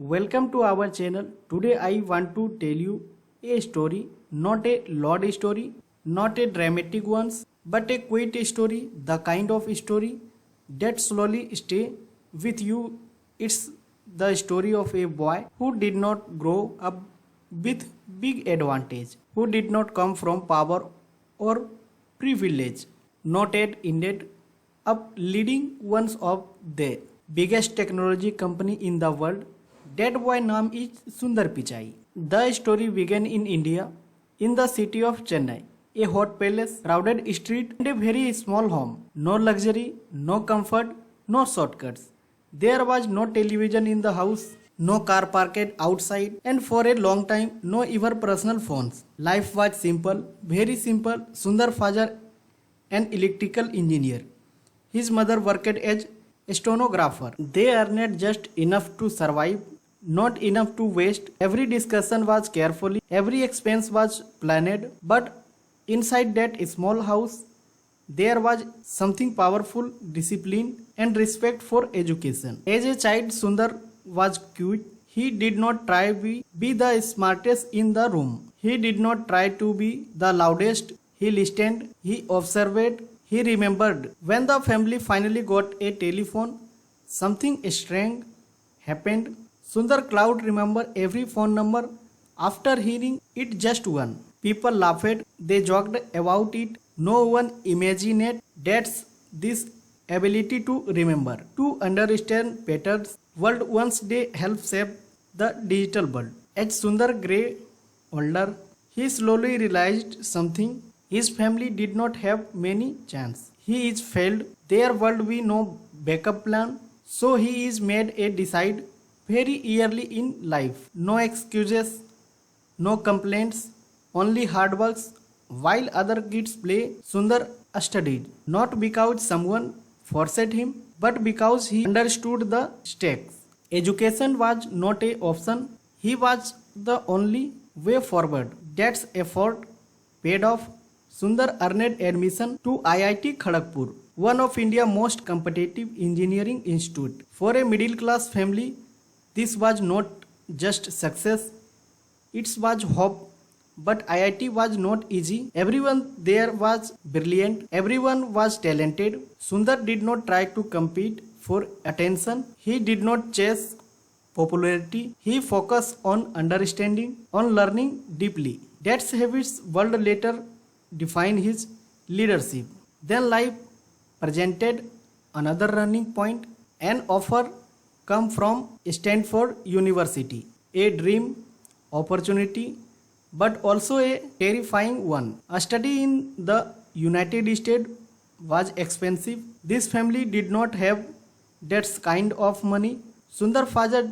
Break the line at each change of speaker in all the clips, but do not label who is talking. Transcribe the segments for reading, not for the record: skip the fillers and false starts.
Welcome to our channel. Today I want to tell you a story, not a loud story, not a dramatic one, but a quiet story, the kind of story that slowly stay with you. It's the story of a boy who did not grow up with big advantage, who did not come from power or privilege, not yet ended up leading one of the biggest technology company in the world. That boy name is Sundar Pichai. The story began in India, in the city of Chennai. A hot palace, crowded street, and a very small home. No luxury, no comfort, no shortcuts. There was no television in the house, no car parked outside, and for a long time, no even personal phones. Life was simple, very simple. Sundar father, an electrical engineer. His mother worked as a stenographer. They earned just enough to survive, not enough to waste. Every discussion was carefully, every expense was planned, but inside that small house, there was something powerful, discipline and respect for education. As a child, Sundar was cute. He did not try to be the smartest in the room. He did not try to be the loudest. He listened, he observed, he remembered. When the family finally got a telephone, something strange happened. Sundar Cloud remembered every phone number. After hearing it just one, people laughed, they joked about it. No one imagined that's this ability to remember, to understand patterns. World once they help shape the digital world. As Sundar grew older, he slowly realized something. His family did not have many chances. He is failed. Their world we no backup plan. So he is made a decide very early in life. No excuses, no complaints, only hard works. While other kids play, Sundar studied. Not because someone forced him, but because he understood the stakes. Education was not a option. He was the only way forward. That's effort paid off. Sundar earned admission to IIT Kharagpur, one of India's most competitive engineering institute. For a middle class family, this was not just success, it was hope. But IIT was not easy. Everyone there was brilliant, everyone was talented. Sundar did not try to compete for attention. He did not chase popularity. He focused on understanding, on learning deeply. That's how his world later defined his leadership. Then life presented another running point, an offer come from Stanford University, a dream opportunity, but also a terrifying one. A study in the United States was expensive. This family did not have that kind of money. Sundar father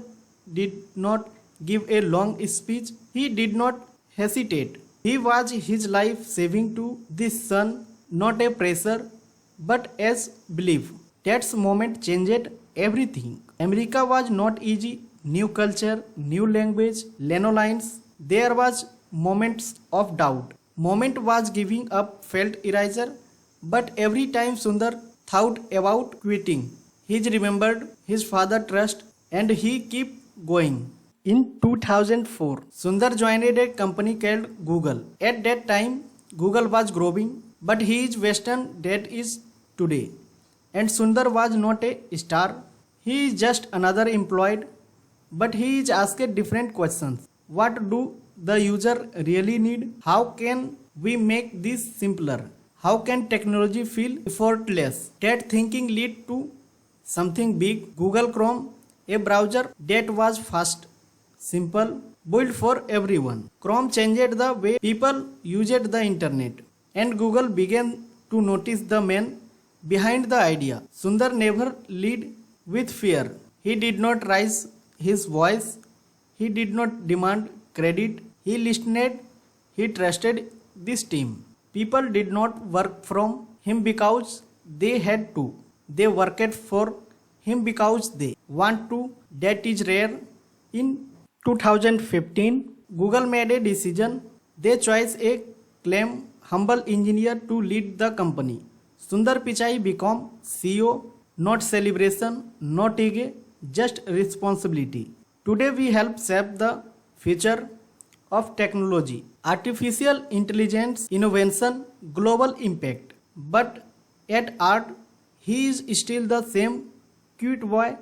did not give a long speech. He did not hesitate. He was his life saving to this son, not a pressure, but as belief. That moment changed everything. America was not easy. New culture, new language, lanolines. There was moments of doubt. Moment was giving up, felt eraser. But every time Sundar thought about quitting, he remembered his father trust and he kept going. In 2004, Sundar joined a company called Google. At that time, Google was growing, but he is Western that is today. And Sundar was not a star. He is just another employee, but he is asked different questions. What do the user really need? How can we make this simpler? How can technology feel effortless? That thinking led to something big, Google Chrome, a browser that was fast, simple, built for everyone. Chrome changed the way people used the internet, and Google began to notice the man behind the idea. Sundar never led with fear. He did not raise his voice. He did not demand credit. He listened. He trusted this team. People did not work from him because they had to. They worked for him because they want to. That is rare. In 2015, Google made a decision. They chose a calm, humble engineer to lead the company. Sundar Pichai became CEO, not celebration, not ego, just responsibility. Today we help shape the future of technology, artificial intelligence, innovation, global impact. But at heart, he is still the same cute boy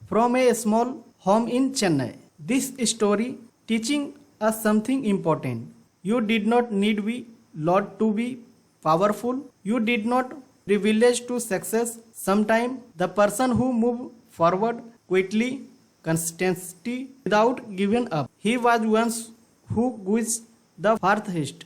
from a small home in Chennai. This story teaching us something important. You did not need be Lord to be powerful. You did not privilege to success. Sometimes the person who moved forward quickly, consistency without giving up. He was once who goes the farthest.